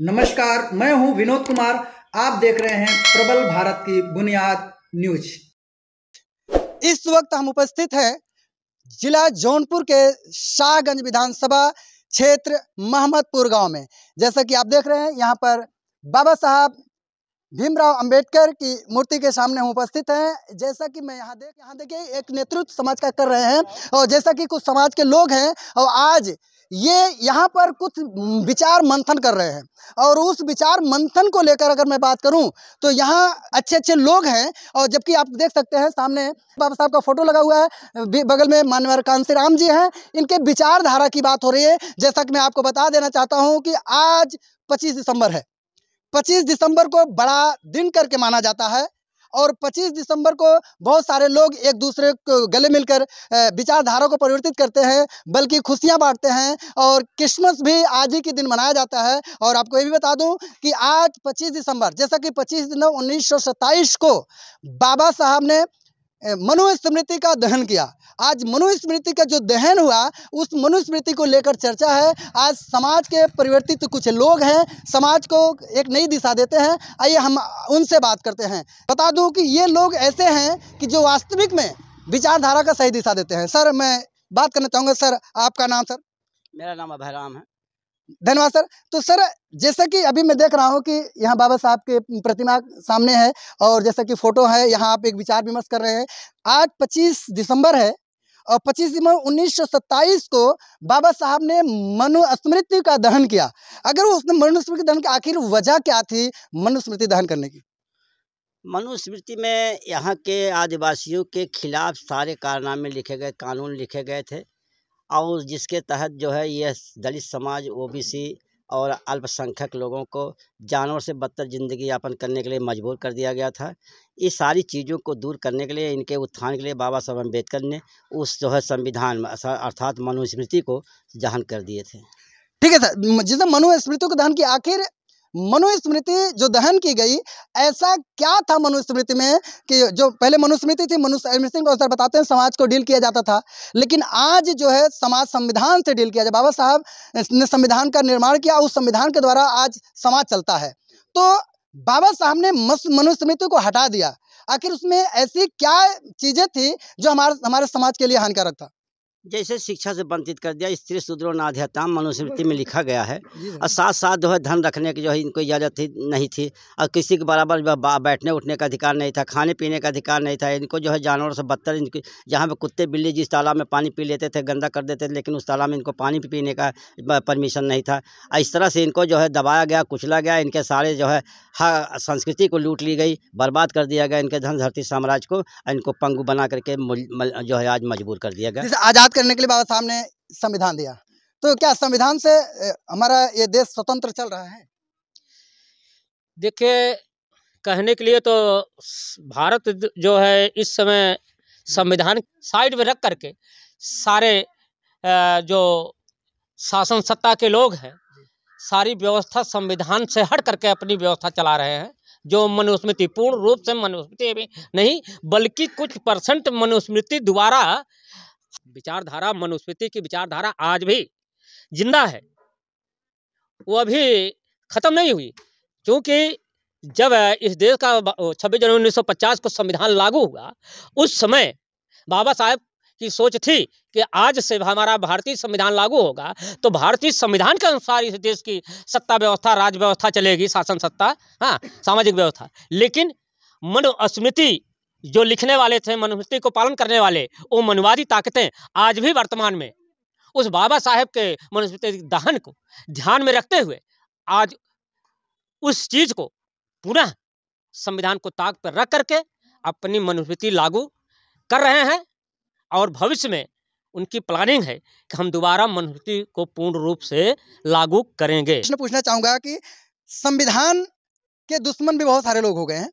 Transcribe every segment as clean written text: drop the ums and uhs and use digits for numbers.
नमस्कार, मैं हूं विनोद कुमार। आप देख रहे हैं प्रबल भारत की बुनियाद न्यूज। इस वक्त हम उपस्थित हैं जिला जौनपुर के शाहगंज विधानसभा क्षेत्र महमदपुर गांव में। जैसा कि आप देख रहे हैं, यहाँ पर बाबा साहब भीमराव अंबेडकर की मूर्ति के सामने हम उपस्थित हैं। जैसा कि मैं यहाँ देखिए एक नेतृत्व समाज का कर रहे हैं, और जैसा कि कुछ समाज के लोग हैं और आज ये यहाँ पर कुछ विचार मंथन कर रहे हैं। और उस विचार मंथन को लेकर अगर मैं बात करूं तो यहाँ अच्छे अच्छे लोग हैं, और जबकि आप देख सकते हैं सामने बाबा साहब का फोटो लगा हुआ है, बगल में माननीय कांसी राम जी हैं। इनके विचारधारा की बात हो रही है। जैसा कि मैं आपको बता देना चाहता हूँ कि आज 25 दिसंबर है। 25 दिसंबर को बड़ा दिन करके माना जाता है, और 25 दिसंबर को बहुत सारे लोग एक दूसरे को गले मिलकर विचारधारा को परिवर्तित करते हैं, बल्कि खुशियां बांटते हैं। और क्रिसमस भी आज ही के दिन मनाया जाता है। और आपको ये भी बता दूं कि आज 25 दिसंबर, जैसा कि 25 दिसंबर 1927 को बाबा साहब ने मनुस्मृति का दहन किया। आज मनुस्मृति का जो दहन हुआ, उस मनुस्मृति को लेकर चर्चा है। आज समाज के परिवर्तित कुछ लोग हैं, समाज को एक नई दिशा देते हैं। आइए हम उनसे बात करते हैं। बता दूं कि ये लोग ऐसे हैं कि जो वास्तविक में विचारधारा का सही दिशा देते हैं। सर, मैं बात करना चाहूँगा। सर, आपका नाम? सर, मेरा नाम अभयराम है। धन्यवाद सर। तो सर, जैसा कि अभी मैं देख रहा हूं कि यहाँ बाबा साहब के प्रतिमा सामने है, और जैसा कि फोटो है, यहाँ आप एक विचार विमर्श कर रहे हैं। आज 25 दिसंबर है, और 25 दिसंबर 1927 को बाबा साहब ने मनुस्मृति का दहन किया। अगर उसने मनुस्मृति दहन की आखिर वजह क्या थी मनुस्मृति दहन करने की? मनुस्मृति में यहाँ के आदिवासियों के खिलाफ सारे कारनामे लिखे गए, कानून लिखे गए थे, और जिसके तहत जो है यह दलित समाज, ओबीसी और अल्पसंख्यक लोगों को जानवर से बदतर ज़िंदगी यापन करने के लिए मजबूर कर दिया गया था। इस सारी चीज़ों को दूर करने के लिए, इनके उत्थान के लिए बाबा साहब अम्बेडकर ने उस जो है संविधान अर्थात मनुस्मृति को दहन कर दिए थे। ठीक है सर, जिसे मनुस्मृति को दहन की, आखिर मनुस्मृति जो दहन की गई, ऐसा क्या था मनुस्मृति में कि जो पहले मनुस्मृति थी, मनुस्मृति को सर बताते हैं समाज को डील किया जाता था, लेकिन आज जो है समाज संविधान से डील किया जाए। बाबा साहब ने संविधान का निर्माण किया, उस संविधान के द्वारा आज समाज चलता है। तो बाबा साहब ने मनुस्मृति को हटा दिया, आखिर उसमें ऐसी क्या चीज़ें थी जो हमारे समाज के लिए हानिकारक था? जैसे शिक्षा से वंचित कर दिया, स्त्री शूद्रो नाध्यताम मनुस्मृति में लिखा गया है। और साथ साथ जो है धन रखने की जो है इनको इजाज़त नहीं थी, और किसी के बराबर बैठने उठने का अधिकार नहीं था, खाने पीने का अधिकार नहीं था। इनको जो है जानवरों से बदतर, इनकी जहाँ पे कुत्ते बिल्ली जिस तालाब में पानी पी लेते थे, गंदा कर देते थे, लेकिन उस तालाब में इनको पानी पीने का परमिशन नहीं था। इस तरह से इनको जो है दबाया गया, कुचला गया। इनके सारे जो है संस्कृति को लूट ली गई, बर्बाद कर दिया गया इनके धन धरती साम्राज्य को, इनको पंगु बना करके जो है आज मजबूर कर दिया गया। आज़ाद करने के लिए बाबा साहब ने संविधान दिया, तो क्या संविधान से हमारा ये देश स्वतंत्र चल रहा है? देखिए, कहने के लिए तो भारत जो है इस समय संविधान साइड में रख करके सारे जो शासन सत्ता के लोग हैं, सारी व्यवस्था संविधान से हट करके अपनी व्यवस्था चला रहे हैं। जो मनुस्मृति पूर्ण रूप से मनुस्मृति भी नहीं, बल्कि कुछ परसेंट मनुस्मृति द्वारा विचारधारा, मनुस्मृति की विचारधारा आज भी जिंदा है, वो अभी खत्म नहीं हुई। क्योंकि जब इस देश का 26 जनवरी 1950 को संविधान लागू हुआ, उस समय बाबा साहब की सोच थी कि आज से हमारा भारतीय संविधान लागू होगा तो भारतीय संविधान के अनुसार इस देश की सत्ता व्यवस्था, राज व्यवस्था चलेगी, शासन सत्ता, हाँ, सामाजिक व्यवस्था। लेकिन मनुस्मृति जो लिखने वाले थे, मनुस्मृति को पालन करने वाले, वो मनुवादी ताकतें आज भी वर्तमान में उस बाबा साहेब के मनुस्मृति दहन को ध्यान में रखते हुए आज उस चीज को पुनः संविधान को ताक पर रख करके अपनी मनुस्मृति लागू कर रहे हैं, और भविष्य में उनकी प्लानिंग है कि हम दोबारा मनुस्मृति को पूर्ण रूप से लागू करेंगे। प्रश्न पूछना चाहूँगा कि संविधान के दुश्मन भी बहुत सारे लोग हो गए हैं,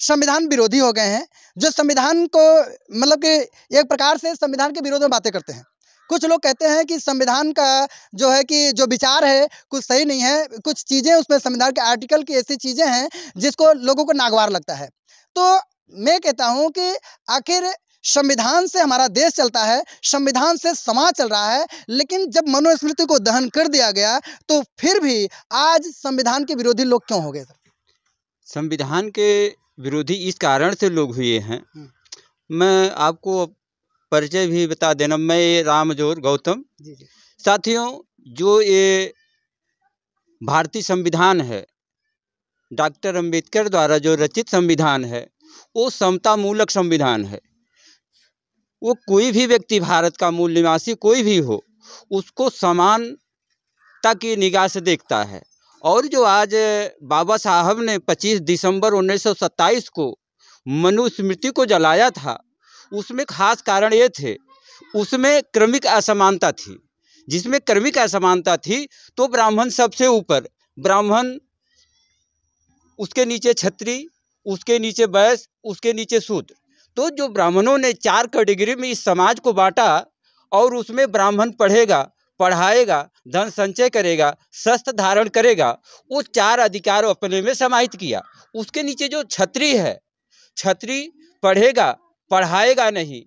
संविधान विरोधी हो गए हैं, जो संविधान को मतलब कि एक प्रकार से संविधान के विरोध में बातें करते हैं। कुछ लोग कहते हैं कि संविधान का जो है कि जो विचार है कुछ सही नहीं है, कुछ चीज़ें उसमें संविधान के आर्टिकल की ऐसी चीज़ें हैं जिसको लोगों को नागवार लगता है। तो मैं कहता हूँ कि आखिर संविधान से हमारा देश चलता है, संविधान से समाज चल रहा है, लेकिन जब मनुस्मृति को दहन कर दिया गया तो फिर भी आज संविधान के विरोधी लोग क्यों हो गए सर? संविधान के विरोधी इस कारण से लोग हुए हैं। मैं आपको परिचय भी बता देना, मैं रामजोर गौतम। जी जी। साथियों, जो ये भारतीय संविधान है, डॉक्टर अंबेडकर द्वारा जो रचित संविधान है, वो समता मूलक संविधान है। वो कोई भी व्यक्ति, भारत का मूल निवासी कोई भी हो, उसको समानता की निगाह से देखता है। और जो आज बाबा साहब ने 25 दिसंबर 1927 को मनुस्मृति को जलाया था, उसमें खास कारण ये थे, उसमें क्रमिक असमानता थी। जिसमें क्रमिक असमानता थी तो ब्राह्मण सबसे ऊपर, ब्राह्मण, उसके नीचे क्षत्रिय, उसके नीचे वैश्य, उसके नीचे शूद्र। तो जो ब्राह्मणों ने 4 कैटेगरी में इस समाज को बांटा, और उसमें ब्राह्मण पढ़ेगा, पढ़ाएगा, धन संचय करेगा, शस्त्र धारण करेगा, वो 4 अधिकार अपने में समाहित किया। उसके नीचे जो क्षत्रिय है, क्षत्रिय पढ़ेगा, पढ़ाएगा नहीं,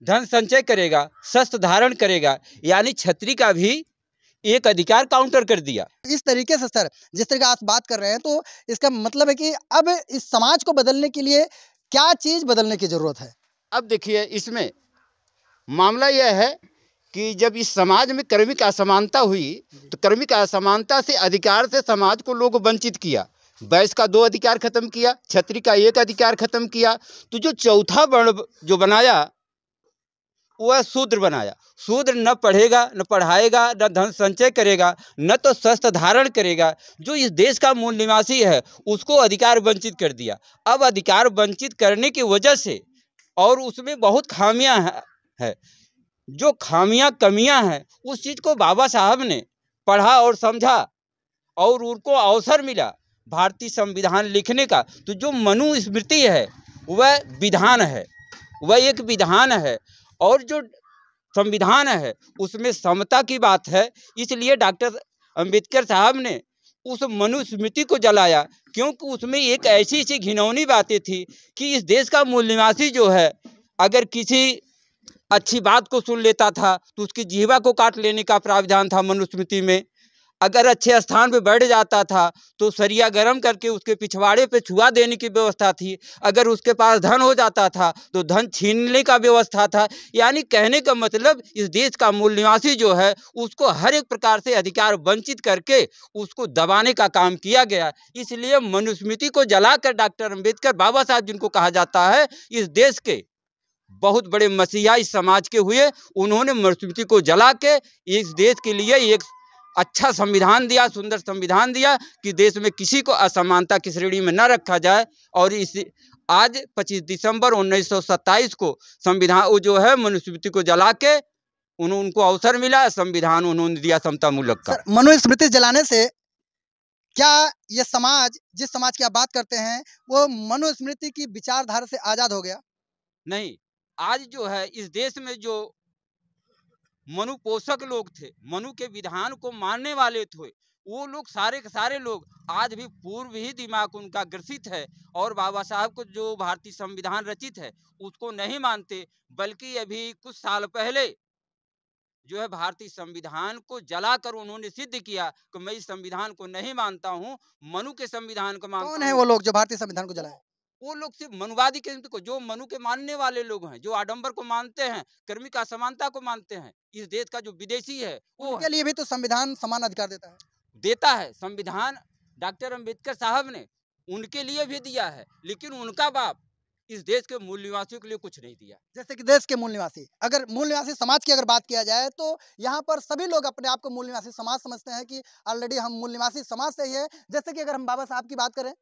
धन संचय करेगा, शस्त्र धारण करेगा, यानी क्षत्रिय का भी एक अधिकार काउंटर कर दिया। इस तरीके से सर, जिस तरह आप बात कर रहे हैं, तो इसका मतलब है कि अब इस समाज को बदलने के लिए क्या चीज बदलने की जरूरत है? अब देखिए, इसमें मामला यह है कि जब इस समाज में क्रमिक असमानता हुई, तो क्रमिक असमानता से अधिकार से समाज को लोग वंचित किया। वैश्य का 2 अधिकार खत्म किया, क्षत्रिय का 1 अधिकार खत्म किया। तो जो चौथा वर्ण जो बनाया, वह शूद्र बनाया। शूद्र न पढ़ेगा, न पढ़ाएगा, न धन संचय करेगा, न तो शस्त्र धारण करेगा। जो इस देश का मूल निवासी है, उसको अधिकार वंचित कर दिया। अब अधिकार वंचित करने की वजह से, और उसमें बहुत खामियां है, जो खामियां कमियां हैं, उस चीज़ को बाबा साहब ने पढ़ा और समझा, और उनको अवसर मिला भारतीय संविधान लिखने का। तो जो मनुस्मृति है, वह विधान है, वह एक विधान है। और जो संविधान है, उसमें समता की बात है। इसलिए डॉक्टर अंबेडकर साहब ने उस मनुस्मृति को जलाया, क्योंकि उसमें एक ऐसी ऐसी घिनौनी बातें थी कि इस देश का मूल निवासी जो है, अगर किसी अच्छी बात को सुन लेता था तो उसकी जीवा को काट लेने का प्रावधान था मनुस्मृति में। अगर अच्छे स्थान पे बैठ जाता था तो सरिया गरम करके उसके पिछवाड़े पे छुआ देने की व्यवस्था थी। अगर उसके पास धन हो जाता था तो धन छीनने का व्यवस्था था। यानी कहने का मतलब, इस देश का मूल निवासी जो है, उसको हर एक प्रकार से अधिकार वंचित करके उसको दबाने का काम किया गया। इसलिए मनुस्मृति को जलाकर डॉक्टर अंबेडकर, बाबा साहब जिनको कहा जाता है, इस देश के बहुत बड़े मसीहा इस समाज के हुए। उन्होंने मनुस्मृति को जला के इस देश के लिए एक अच्छा संविधान दिया, सुंदर संविधान दिया कि देश में किसी को असमानता की श्रेणी में न रखा जाए। और इस आज 25 दिसंबर 1927 को संविधान वो जो है मनुस्मृति को जला के उनको अवसर मिला, संविधान उन्होंने दिया समता मूलक का। मनुस्मृति जलाने से क्या ये समाज, जिस समाज की आप बात करते हैं, वो मनुस्मृति की विचारधारा से आजाद हो गया? नहीं, आज जो है इस देश में जो मनु पोषक लोग थे, मनु के विधान को मानने वाले थे, वो लोग सारे के सारे लोग आज भी पूर्व ही दिमाग उनका ग्रसित है, और बाबा साहब को जो भारतीय संविधान रचित है उसको नहीं मानते। बल्कि अभी कुछ साल पहले जो है भारतीय संविधान को जलाकर उन्होंने सिद्ध किया कि मैं इस संविधान को नहीं मानता हूँ, मनु के संविधान को मानता हूँ। कौन है वो लोग जो भारतीय संविधान को जलाए? वो लोग सिर्फ मनुवादी किस्म को, जो मनु के मानने वाले लोग हैं, जो आडंबर को मानते हैं, क्रमिक असमानता को मानते हैं। इस देश का जो विदेशी है, वो उनके लिए भी तो संविधान समान अधिकार देता है। संविधान डॉक्टर अंबेडकर साहब ने उनके लिए भी दिया है, लेकिन उनका बाप इस देश के मूल निवासियों के लिए कुछ नहीं दिया। जैसे कि देश के मूल निवासी, अगर मूल निवासी समाज की अगर बात किया जाए, तो यहाँ पर सभी लोग अपने आप को मूल निवासी समाज समझते हैं कि ऑलरेडी हम मूल निवासी समाज से ही है। जैसे कि अगर हम बाबा साहब की बात करें,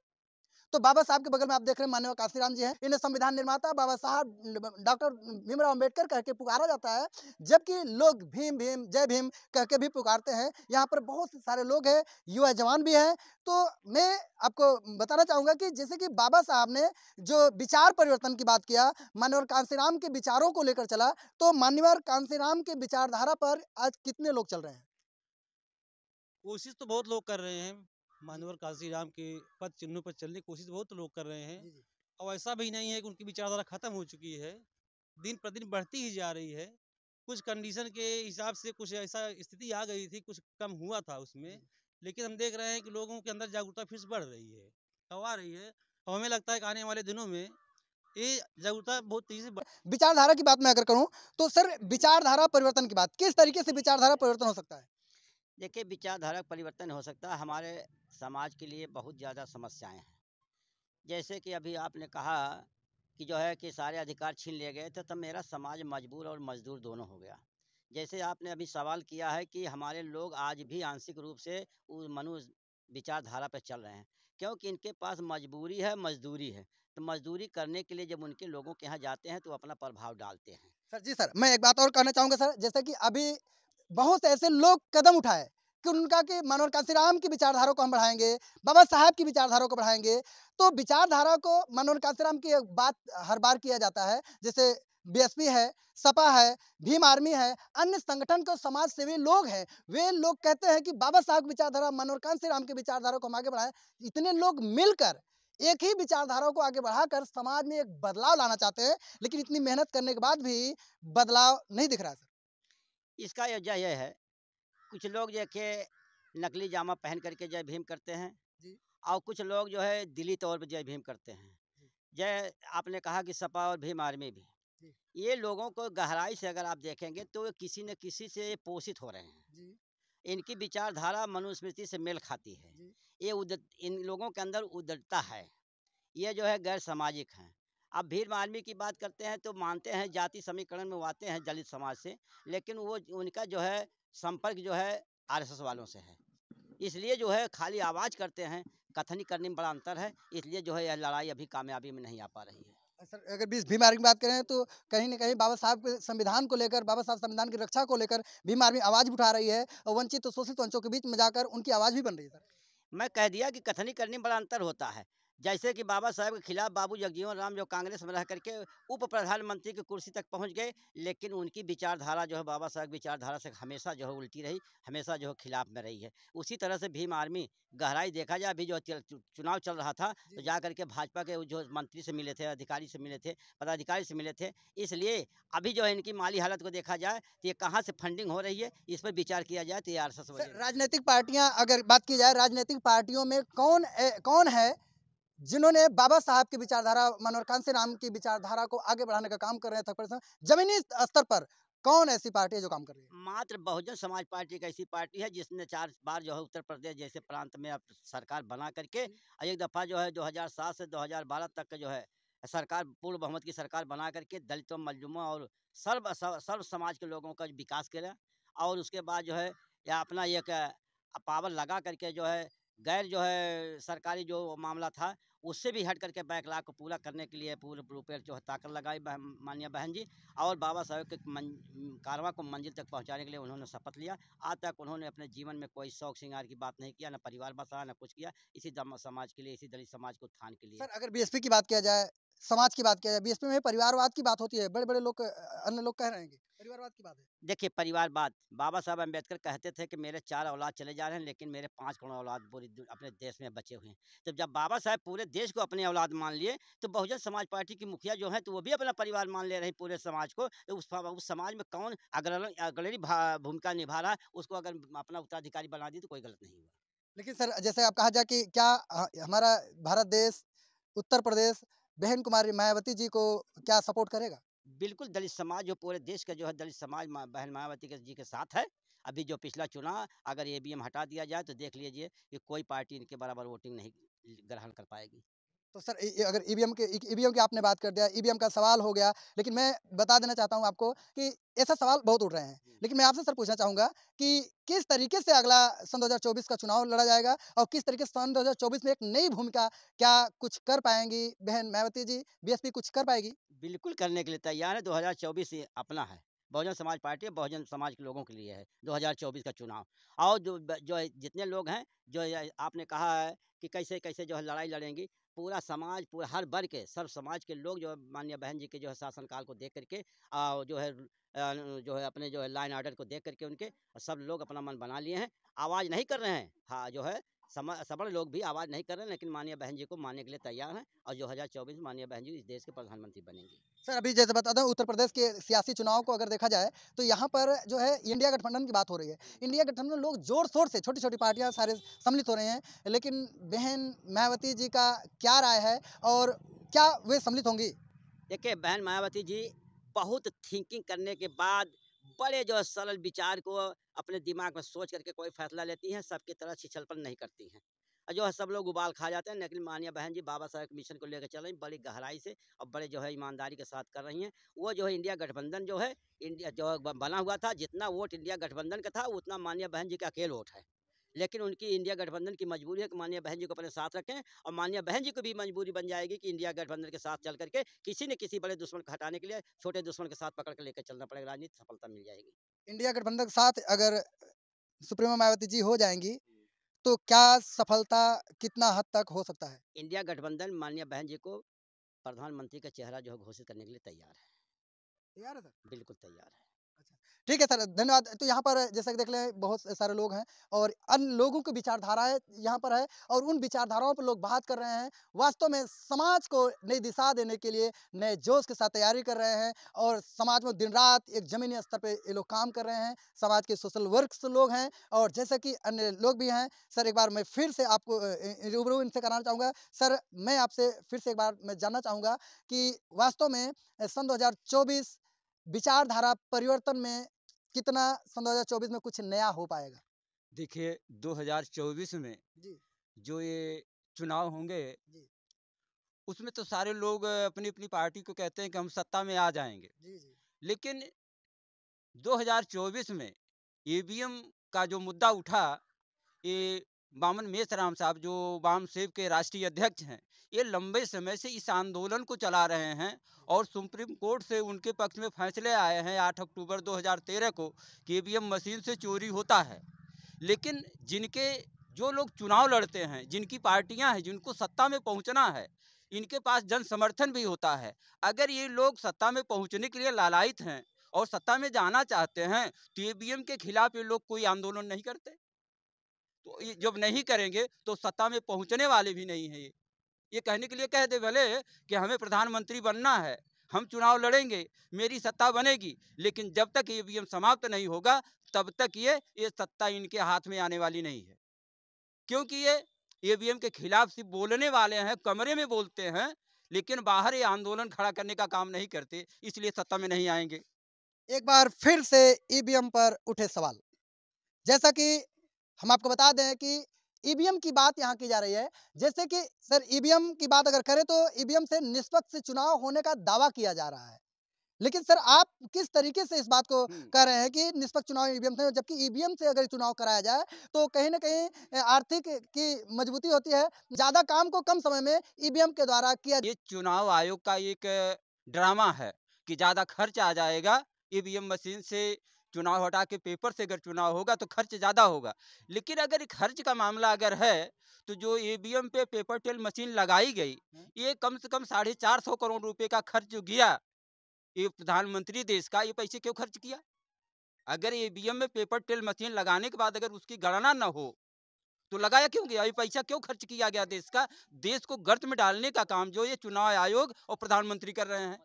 तो बाबा साहब के बगल में आप देख रहे हैं माननीय कांशीराम जी हैं। इन्हें संविधान निर्माता बाबा साहब डॉक्टर भीमराव अंबेडकर कह के पुकारा जाता है, जबकि लोग भीम भीम जय भीम कह के भी पुकारते हैं। यहाँ पर बहुत सारे लोग हैं, युवा जवान भी हैं। तो मैं आपको बताना चाहूँगा कि जैसे कि बाबा साहब ने जो विचार परिवर्तन की बात किया, माननीय कांशीराम के विचारों को लेकर चला, तो माननीय कांशीराम के विचारधारा पर आज कितने लोग चल रहे हैं? कोशिश तो बहुत लोग कर रहे हैं, मानवर कांशीराम के पद चिन्हों पर चलने की कोशिश बहुत लोग कर रहे हैं, और ऐसा भी नहीं है कि उनकी विचारधारा खत्म हो चुकी है, दिन प्रतिदिन बढ़ती ही जा रही है। कुछ कंडीशन के हिसाब से कुछ ऐसा स्थिति आ गई थी, कुछ कम हुआ था उसमें, लेकिन हम देख रहे हैं कि लोगों के अंदर जागरूकता फिर से बढ़ रही है, तो आ रही है। और हमें लगता है कि आने वाले दिनों में ये जागरूकता बहुत तेजी से विचारधारा की बात मैं अगर करूं तो सर, विचारधारा परिवर्तन की बात, किस तरीके से विचारधारा परिवर्तन हो सकता है? देखिए, विचारधारा परिवर्तन हो सकता है। हमारे समाज के लिए बहुत ज़्यादा समस्याएं हैं। जैसे कि अभी आपने कहा कि जो है कि सारे अधिकार छीन लिए गए थे, तब मेरा समाज मजबूर और मजदूर दोनों हो गया। जैसे आपने अभी सवाल किया है कि हमारे लोग आज भी आंशिक रूप से उस मनु विचारधारा पर चल रहे हैं, क्योंकि इनके पास मजबूरी है, मजदूरी है। तो मजदूरी करने के लिए जब उनके लोगों के यहाँ जाते हैं तो अपना प्रभाव डालते हैं। सर जी सर, मैं एक बात और कहना चाहूँगा सर, जैसे कि अभी बहुत से ऐसे लोग कदम उठाए कि उनका कि मनोहर कांशीराम की विचारधारा को हम बढ़ाएंगे, बाबा साहब की विचारधारा को बढ़ाएंगे। तो विचारधारा को मनोहर कांशीराम की एक बात हर बार किया जाता है, जैसे बीएसपी है, सपा है, भीम आर्मी है, अन्य संगठन के समाज सेवी लोग हैं, वे लोग कहते हैं कि बाबा साहब की विचारधारा, मनोहर कांशीराम की विचारधारा को हम आगे बढ़ाएं। इतने लोग मिलकर एक ही विचारधारा को आगे बढ़ाकर समाज में एक बदलाव लाना चाहते हैं, लेकिन इतनी मेहनत करने के बाद भी बदलाव नहीं दिख रहा है सर। इसका वजह यह है, कुछ लोग देखिए नकली जामा पहन करके जय भीम करते हैं जी। और कुछ लोग जो है दिली तौर पर जय भीम करते हैं। जय आपने कहा कि सपा और भीम आर्मी भी, ये लोगों को गहराई से अगर आप देखेंगे तो किसी न किसी से पोषित हो रहे हैं। इनकी विचारधारा मनुस्मृति से मेल खाती है। ये इन लोगों के अंदर उदारता है, ये जो है गैर सामाजिक हैं। अब भीम आर्मी की बात करते हैं तो मानते हैं जाति समीकरण में वो आते हैं दलित समाज से, लेकिन वो उनका जो है संपर्क जो है आरएसएस वालों से है। इसलिए जो है खाली आवाज़ करते हैं, कथनी करने में बड़ा अंतर है। इसलिए जो है यह लड़ाई अभी कामयाबी में नहीं आ पा रही है। सर, अगर भीम आर्मी की बात करें तो कहीं न कहीं बाबा साहब के संविधान को लेकर, बाबा साहब संविधान की रक्षा को लेकर भीम आर्मी आवाज़ भी उठा रही है और वंचित और शोषित वंशों के बीच में जाकर उनकी आवाज़ भी बन रही है सर। मैं कह दिया कि कथनी करने में बड़ा अंतर होता है। जैसे कि बाबा साहब के खिलाफ बाबू जगजीवन राम जो कांग्रेस में रह करके उप प्रधानमंत्री की कुर्सी तक पहुंच गए, लेकिन उनकी विचारधारा जो है बाबा साहब की विचारधारा से हमेशा जो है उल्टी रही, हमेशा जो है खिलाफ में रही है। उसी तरह से भीम आर्मी गहराई देखा जाए, अभी जो चुनाव चल रहा था तो जा करके भाजपा के जो मंत्री से मिले थे, अधिकारी से मिले थे, पदाधिकारी से मिले थे। इसलिए अभी जो है इनकी माली हालत को देखा जाए तो ये कहाँ से फंडिंग हो रही है, इस पर विचार किया जाए तो ये आरएसएस सर, राजनीतिक पार्टियां, अगर बात की जाए राजनीतिक पार्टियों में कौन है जिन्होंने बाबा साहब की विचारधारा, मनोहर कांशीराम की विचारधारा को आगे बढ़ाने का काम कर रहे हैं? जमीनी स्तर पर कौन ऐसी पार्टी है जो काम कर रही है? मात्र बहुजन समाज पार्टी एक ऐसी पार्टी है जिसने 4 बार जो है उत्तर प्रदेश जैसे प्रांत में अब सरकार बना करके एक दफ़ा जो है 2007 से 2012 तक का जो है सरकार पूर्ण बहुमत की सरकार बना करके दलितों, मजलूमों और सर्व समाज के लोगों का विकास करा। और उसके बाद जो है या अपना एक पावर लगा करके जो है गैर जो है सरकारी जो मामला था उससे भी हट करके बैकलॉग को पूरा करने के लिए पूरे रूपेण जो है ताकत लगाई माननीय बहन जी। और बाबा साहब के कारवां को मंजिल तक पहुंचाने के लिए उन्होंने शपथ लिया। आज तक उन्होंने अपने जीवन में कोई शौक श्रृंगार की बात नहीं किया, न परिवार बसाया, न कुछ किया, इसी समाज के लिए, इसी दलित समाज को उत्थान के लिए। सर, अगर बीएसपी की बात किया जाए, समाज की बात किया जाए, बीएसपी में परिवारवाद की बात होती है, बड़े बड़े लोग, अन्य लोग कह रहे हैं कि परिवारवाद की बात है। देखिए, परिवारवाद बाबा साहब अम्बेडकर कहते थे कि मेरे 4 औलाद चले जा रहे हैं, लेकिन मेरे 5 करोड़ औलाद पूरी अपने देश में बचे हुए हैं। तो जब बाबा साहब पूरे देश को अपने औलाद मान लिए, तो बहुजन समाज पार्टी की मुखिया जो है तो वो भी अपना परिवार मान ले रही पूरे समाज को। तो उस समाज में कौन अग्रणी भूमिका निभा रहा है, उसको अगर अपना उत्तराधिकारी बना दी तो कोई गलत नहीं हुआ। लेकिन सर, जैसे आप कहा जाए कि क्या हमारा भारत देश, उत्तर प्रदेश बहन कुमारी मायावती जी को क्या सपोर्ट करेगा? बिल्कुल, दलित समाज जो पूरे देश का जो है दलित समाज बहन मायावती जी के साथ है। अभी जो पिछला चुनाव अगर ईवीएम हटा दिया जाए तो देख लीजिए कि कोई पार्टी इनके बराबर वोटिंग नहीं ग्रहण कर पाएगी। तो सर, अगर ईवीएम की आपने बात कर दिया, ईवीएम का सवाल हो गया, लेकिन मैं बता देना चाहता हूं आपको कि ऐसा सवाल बहुत उठ रहे हैं, लेकिन मैं आपसे सर पूछना चाहूंगा कि किस तरीके से अगला सन 2024 का चुनाव लड़ा जाएगा और किस तरीके से सन 2024 में एक नई भूमिका क्या कुछ कर पाएंगी बहन मायावती जी? बीएसपी कुछ कर पाएगी? बिल्कुल करने के लिए तैयार है। 2024 ये अपना है, बहुजन समाज पार्टी बहुजन समाज के लोगों के लिए है 2024 का चुनाव। और जो जितने लोग हैं, जो आपने कहा है कि कैसे कैसे जो है लड़ाई लड़ेंगी, पूरा समाज, पूरा हर वर्ग के सर्व समाज के लोग जो है माननीय बहन जी के जो है शासनकाल को देख करके जो है अपने जो है लाइन ऑर्डर को देख करके उनके सब लोग अपना मन बना लिए हैं। आवाज़ नहीं कर रहे हैं, हाँ जो है सबड़ लोग भी आवाज़ नहीं कर रहे हैं, लेकिन माननीय बहन जी को मानने के लिए तैयार हैं और 2024 में माननीय बहन जी इस देश के प्रधानमंत्री बनेंगी। सर अभी जैसे बता दें, उत्तर प्रदेश के सियासी चुनाव को अगर देखा जाए तो यहाँ पर जो है इंडिया गठबंधन की बात हो रही है। इंडिया गठबंधन लोग जोर शोर से, छोटी छोटी पार्टियां सारे सम्मिलित हो रहे हैं, लेकिन बहन मायावती जी का क्या राय है और क्या वे सम्मिलित होंगी? देखिए, बहन मायावती जी बहुत थिंकिंग करने के बाद बड़े जो सरल विचार को अपने दिमाग में सोच करके कोई फैसला लेती हैं, सबकी तरह छिछलपन नहीं करती हैं। और जो है सब लोग उबाल खा जाते हैं, लेकिन माननीय बहन जी बाबा साहेब के मिशन को लेकर चल रही बड़ी गहराई से और बड़े जो है ईमानदारी के साथ कर रही हैं। वो जो है इंडिया गठबंधन जो है, इंडिया जो बना हुआ था, जितना वोट इंडिया गठबंधन का था उतना माननीय बहन जी का अकेले वोट है। लेकिन उनकी इंडिया गठबंधन की मजबूरी है कि माननीय बहन जी को अपने साथ रखें, और माननीय बहन जी को भी मजबूरी बन जाएगी कि इंडिया गठबंधन के साथ चल करके किसी न किसी बड़े दुश्मन को हटाने के लिए छोटे दुश्मन के साथ पकड़ कर लेकर चलना पड़ेगा। राजनीति सफलता मिल जाएगी। इंडिया गठबंधन के साथ अगर सुप्रीमो मायावती जी हो जाएंगी तो क्या सफलता कितना हद तक हो सकता है? इंडिया गठबंधन माननीय बहन जी को प्रधानमंत्री का चेहरा जो है घोषित करने के लिए तैयार है। तैयार है सर? बिल्कुल तैयार है। ठीक है सर, धन्यवाद। तो यहाँ पर जैसा कि देख लें बहुत सारे लोग हैं और अन्य लोगों की विचारधाराएं यहाँ पर है और उन विचारधाराओं पर लोग बात कर रहे हैं। वास्तव में समाज को नई दिशा देने के लिए नए जोश के साथ तैयारी कर रहे हैं और समाज में दिन रात एक जमीनी स्तर पे ये लोग काम कर रहे हैं। समाज के सोशल वर्क से लोग हैं और जैसे कि अन्य लोग भी हैं। सर एक बार मैं फिर से आपको रूबरू इनसे कराना चाहूँगा। सर मैं आपसे फिर से एक बार मैं जानना चाहूँगा कि वास्तव में सन 2024 विचारधारा परिवर्तन में कितना सन 2024 में कुछ नया हो पाएगा? देखिए 2024 में जी जो ये चुनाव होंगे जी उसमें तो सारे लोग अपनी अपनी पार्टी को कहते हैं कि हम सत्ता में आ जाएंगे, जी जी लेकिन 2024 में ईवीएम का जो मुद्दा उठा, ये बामन मेसराम साहब जो वाम सेव के राष्ट्रीय अध्यक्ष हैं, ये लंबे समय से इस आंदोलन को चला रहे हैं और सुप्रीम कोर्ट से उनके पक्ष में फैसले आए हैं 8 अक्टूबर 2013 को कि ईवीएम मशीन से चोरी होता है। लेकिन जिनके जो लोग चुनाव लड़ते हैं, जिनकी पार्टियां हैं, जिनको सत्ता में पहुंचना है, इनके पास जन समर्थन भी होता है। अगर ये लोग सत्ता में पहुंचने के लिए लालायित हैं और सत्ता में जाना चाहते हैं तो ईवीएम के खिलाफ ये लोग कोई आंदोलन नहीं करते। तो ये जब नहीं करेंगे तो सत्ता में पहुंचने वाले भी नहीं हैं। ये कहने के लिए कह दे भले कि हमें प्रधानमंत्री बनना है, हम चुनाव लड़ेंगे, मेरी सत्ता बनेगी, लेकिन जब तक ईवीएम समाप्त नहीं होगा तब तक ये सत्ता इनके हाथ में आने वाली नहीं है। क्योंकि ये ईवीएम के खिलाफ सिर्फ बोलने वाले हैं, कमरे में बोलते हैं, लेकिन बाहर ये आंदोलन खड़ा करने का काम नहीं करते, इसलिए सत्ता में नहीं आएंगे। एक बार फिर से ईवीएम पर उठे सवाल। जैसा कि हम आपको बता दें कि ईवीएम की बात यहाँ की जा रही है। जैसे कि सर ईवीएम की बात अगर करें तो ईवीएम से निष्पक्ष चुनाव होने का दावा किया जा रहा है, लेकिन सर आप किस तरीके से इस बात को कह रहे हैं कि निष्पक्ष चुनाव ईवीएम से, जबकि ईवीएम से अगर चुनाव कराया जाए तो कहीं ना कहीं आर्थिक की मजबूती होती है, ज्यादा काम को कम समय में ईवीएम के द्वारा किया। ये चुनाव आयोग का एक ड्रामा है कि ज्यादा खर्च आ जाएगा, ईवीएम मशीन से चुनाव हटा के पेपर से अगर चुनाव होगा तो खर्च ज्यादा होगा। लेकिन अगर खर्च का मामला अगर है तो जो ईवीएम पे पेपर टेल मशीन लगाई गई, ये कम से कम 450 करोड़ रुपए का खर्च जो गया, ये प्रधानमंत्री देश का, ये पैसे क्यों खर्च किया? अगर ईवीएम में पेपर टेल मशीन लगाने के बाद अगर उसकी गणना न हो तो लगाया क्यों गया? ये पैसा क्यों खर्च किया गया देश का? देश को गर्त में डालने का काम जो ये चुनाव आयोग और प्रधानमंत्री कर रहे हैं।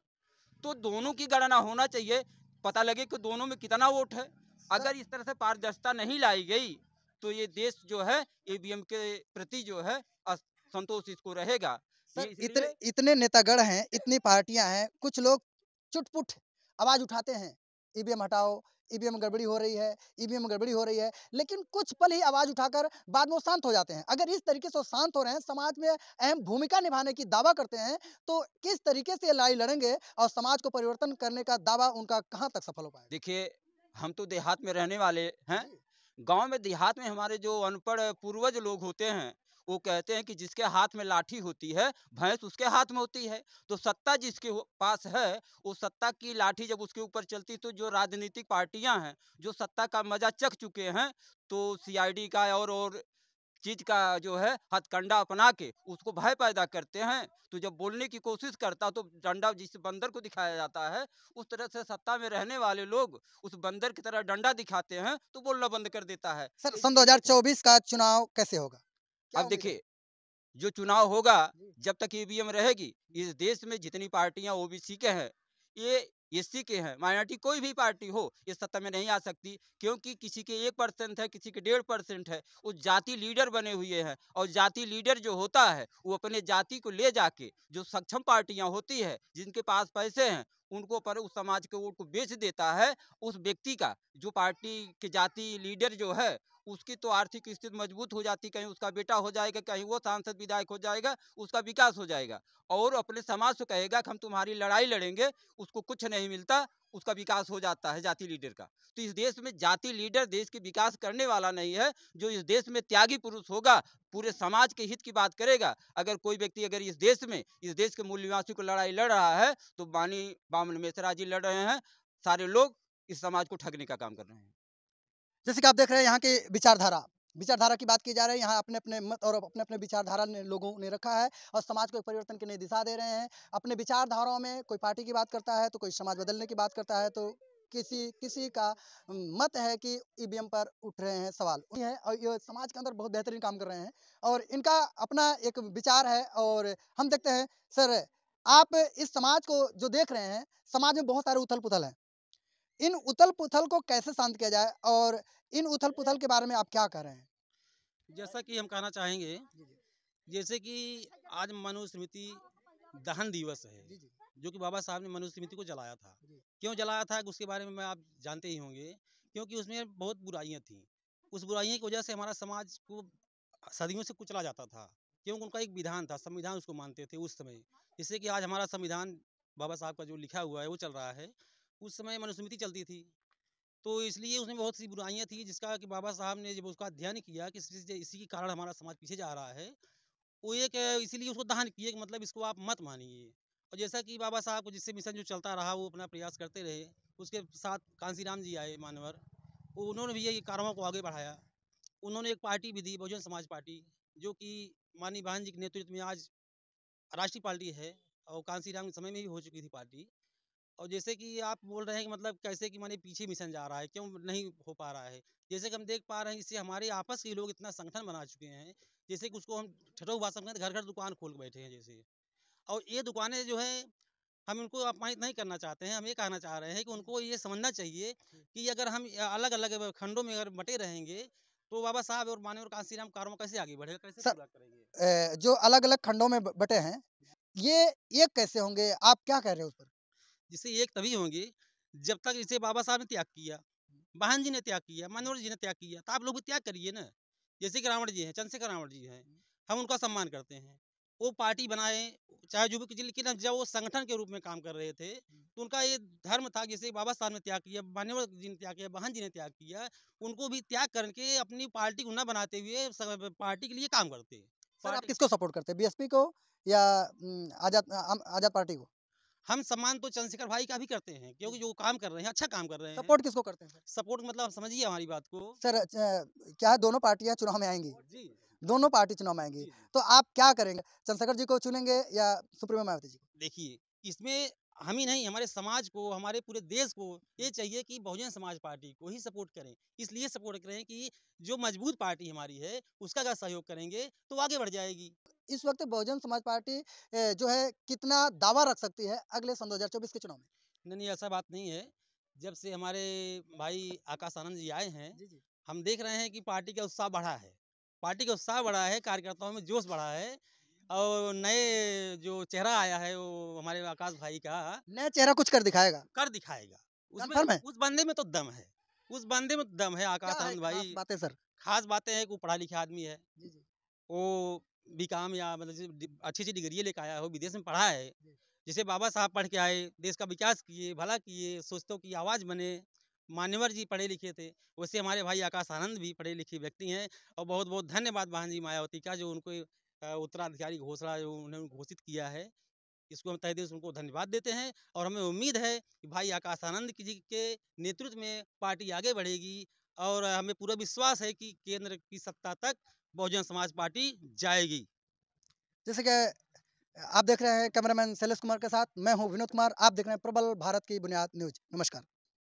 तो दोनों की गणना होना चाहिए, पता लगे कि दोनों में कितना वोट है। अगर इस तरह से पारदर्शिता नहीं लाई गई तो ये देश जो है ईवीएम के प्रति जो है असंतोष इसको रहेगा। सर इतने नेतागण हैं, इतनी पार्टियां हैं, कुछ लोग चुटपुट आवाज उठाते हैं, ईवीएम हटाओ, ईवीएम गड़बड़ी हो रही है, ईवीएम गड़बड़ी हो रही है, लेकिन कुछ पल ही आवाज उठाकर बाद में वो शांत हो जाते हैं। अगर इस तरीके से वो शांत हो रहे हैं, समाज में अहम भूमिका निभाने की दावा करते हैं, तो किस तरीके से लड़ाई लड़ेंगे और समाज को परिवर्तन करने का दावा उनका कहाँ तक सफल हो पाएगा? देखिए, हम तो देहात में रहने वाले हैं। गांव में देहात में हमारे जो अनपढ़ पूर्वज लोग होते हैं वो कहते हैं कि जिसके हाथ में लाठी होती है भैंस उसके हाथ में होती है। तो सत्ता जिसके पास है वो सत्ता की लाठी जब उसके ऊपर चलती, तो जो राजनीतिक पार्टियां हैं जो सत्ता का मजा चख चुके हैं, तो सीआईडी का और चीज का जो है हथकंडा अपना के उसको भय पैदा करते हैं। तो जब बोलने की कोशिश करता तो डंडा जिस बंदर को दिखाया जाता है, उस तरह से सत्ता में रहने वाले लोग उस बंदर की तरह डंडा दिखाते हैं तो बोलना बंद कर देता है। सर सन 2024 का चुनाव कैसे होगा? क्या अब उम्मीद है? देखिए, जो चुनाव होगा, जी। जब तक ईवीएम रहेगी, इस देश में जितनी पार्टियां ओबीसी के हैं, ये एससी के हैं, माइनॉरिटी कोई भी पार्टी हो, इस सत्ता में नहीं आ सकती, क्योंकि किसी के 1% है, किसी के 1.5% है। वो जाति लीडर बने हुए हैं, और जाति लीडर जो होता है, वो अपने जाति को ले जाके, जो सक्षम पार्टियां होती है, जिनके पास पैसे हैं, उनको पर उस समाज के वोट को बेच देता है। उस व्यक्ति का, जो पार्टी के जाति लीडर जो है, उसकी तो आर्थिक स्थिति मजबूत हो जाती, कहीं उसका बेटा हो जाएगा, कहीं वो सांसद विधायक हो जाएगा, उसका विकास हो जाएगा, और अपने समाज से कहेगा कि हम तुम्हारी लड़ाई लड़ेंगे, उसको कुछ नहीं मिलता, उसका विकास हो जाता है जाति लीडर का। तो इस देश में जाति लीडर देश के विकास करने वाला नहीं है। जो इस देश में त्यागी पुरुष होगा, पूरे समाज के हित की बात करेगा। अगर कोई व्यक्ति अगर इस देश के मूल निवासी को लड़ाई लड़ रहा है, तो बामन मेसरा जी लड़ रहे हैं। सारे लोग इस समाज को ठगने का काम कर रहे हैं। जैसे कि आप देख रहे हैं यहाँ की विचारधारा की बात की जा रही है। यहाँ अपने-अपने मत और अपने-अपने विचारधारा ने लोगों ने रखा है और समाज को एक परिवर्तन की नई दिशा दे रहे हैं। अपने विचारधाराओं में कोई पार्टी की बात करता है, तो कोई समाज बदलने की बात करता है, तो किसी का मत है कि ईवीएम पर उठ रहे हैं सवाल। ये है और ये समाज के अंदर बहुत बेहतरीन काम कर रहे हैं और इनका अपना एक विचार है और हम देखते हैं सर, आप इस समाज को जो देख रहे हैं, समाज में बहुत सारे उथल-पुथल हैं। इन उथल-पुथल को कैसे शांत किया जाए और इन उथल-पुथल के बारे में आप क्या कह रहे हैं? जैसा कि हम कहना चाहेंगे, जैसे कि आज मनुस्मृति दहन दिवस है, जो कि बाबा साहब ने मनुस्मृति को जलाया था। क्यों जलाया था उसके बारे में आप जानते ही होंगे, क्योंकि उसमें बहुत बुराइयां थी। उस बुराइयों की वजह से हमारा समाज को सदियों से कुचला जाता था, क्योंकि उनका एक विधान था, संविधान उसको मानते थे उस समय। जिससे कि आज हमारा संविधान बाबा साहब का जो लिखा हुआ है वो चल रहा है, उस समय मनुस्मृति चलती थी। तो इसलिए उसमें बहुत सी बुराइयां थी, जिसका कि बाबा साहब ने जब उसका अध्ययन किया कि इसी के कारण हमारा समाज पीछे जा रहा है, वो एक इसीलिए उसको दहन किए कि मतलब इसको आप मत मानिए। और जैसा कि बाबा साहब को जिससे मिशन जो चलता रहा वो अपना प्रयास करते रहे, उसके साथ कांसीराम जी आए मानवर, उन्होंने भी ये कार्यों को आगे बढ़ाया। उन्होंने एक पार्टी भी दी, बहुजन समाज पार्टी, जो कि माननीय बहन जी के नेतृत्व में आज राष्ट्रीय पार्टी है, और कांसीराम के समय में भी हो चुकी थी पार्टी। और जैसे कि आप बोल रहे हैं कि मतलब कैसे कि माने पीछे मिशन जा रहा है, क्यों नहीं हो पा रहा है। जैसे कि हम देख पा रहे हैं, इससे हमारे आपस के लोग इतना संगठन बना चुके हैं, जैसे कि उसको हम ठठोक भाषा में घर घर दुकान खोल के बैठे हैं जैसे। और ये दुकानें जो है, हम इनको अपमानित नहीं करना चाहते हैं, हम ये कहना चाह रहे हैं कि उनको ये समझना चाहिए कि अगर हम अलग अलग खंडों में अगर बटे रहेंगे, तो बाबा साहब और माननीय कांसीराम कार्यों कैसे आगे बढ़ेगा, कैसे सर, पूरा करेंगे। जो अलग-अलग खंडों में बटे हैं, ये एक कैसे होंगे? आप क्या कह रहे हो उस पर? जिससे एक तभी होंगे जब तक इसे बाबा साहब ने त्याग किया, बहन जी ने त्याग किया, मनोहर जी ने त्याग किया, तो आप लोग भी त्याग करिए ना। जैसे कि रावण जी हैं, चंद्रशेखर रावण जी हैं, हम उनका सम्मान करते हैं। वो पार्टी बनाए, चाहे जो भी कीजिए, लेकिन जब वो संगठन के रूप में काम कर रहे थे, तो उनका ये धर्म था। जैसे बाबा साहब ने त्याग किया, मान्यवर जी ने त्याग किया, बहन जी ने त्याग किया, उनको भी त्याग करके अपनी पार्टी को न बनाते हुए पार्टी के लिए काम करते। सर, आप पार्टी किसको सपोर्ट करते हैं? बीएसपी को या आज़ाद पार्टी को? हम सम्मान तो चंद्रशेखर भाई का भी करते हैं, क्योंकि जो काम कर रहे हैं, अच्छा काम कर रहे हैं। सपोर्ट किसको करते हैं सर? सपोर्ट मतलब आप समझिए हमारी बात को। सर, क्या है दोनों पार्टियाँ चुनाव में आएँगी? जी दोनों पार्टी चुनाव में आएँगी, जी। तो आप क्या करेंगे? चंद्रशेखर जी को चुनेंगे या सुप्रीमो मायावती जी को? देखिए, इसमें हम ही नहीं, हमारे समाज को, हमारे पूरे देश को ये चाहिए कि बहुजन समाज पार्टी को ही सपोर्ट करें। इसलिए सपोर्ट करें कि जो मजबूत पार्टी हमारी है, उसका अगर सहयोग करेंगे तो आगे बढ़ जाएगी। इस वक्त बहुजन समाज पार्टी जो है कितना दावा रख सकती है अगले सन 2024 के चुनाव में? नहीं, ऐसा बात नहीं है। जब से हमारे भाई आकाश आनंद जी आए हैं, जी, जी। हम देख रहे हैं कि पार्टी का उत्साह बढ़ा है। पार्टी का उत्साह बढ़ा है, कार्यकर्ताओं में जोश बढ़ा है, और नए जो चेहरा आया है वो हमारे आकाश भाई का नया चेहरा कुछ कर दिखाएगा। कर दिखाएगा। कन्फर्म है? उस बंदे में तो दम है, उस बंदे में तो दम है। आकाश क्या है आनंद खास भाई बातें सर? खास बातें हैं कि वो पढ़ा लिखा आदमी है। जी, जी। वो बीकॉम या मतलब अच्छी डिग्री लेकर आया हो, विदेश में पढ़ा है। जैसे बाबा साहब पढ़ के आए, देश का विकास किए, भला किए, सोचतों की आवाज़ बने। मान्यवर जी पढ़े लिखे थे, वैसे हमारे भाई आकाश आनंद भी पढ़े लिखे व्यक्ति हैं। और बहुत बहुत धन्यवाद बहन जी मायावती का, जो उनको उत्तराधिकारी घोषणा जो उन्होंने घोषित किया है। इसको हम तहे दिल से उनको धन्यवाद देते हैं, और हमें उम्मीद है कि भाई आकाश आनंद जी के नेतृत्व में पार्टी आगे बढ़ेगी, और हमें पूरा विश्वास है कि केंद्र की सत्ता तक बहुजन समाज पार्टी जाएगी। जैसे कि आप देख रहे हैं कैमरामैन शैलेश कुमार के साथ मैं हूं विनोद कुमार। आप देख रहे हैं प्रबल भारत की बुनियाद न्यूज़। नमस्कार।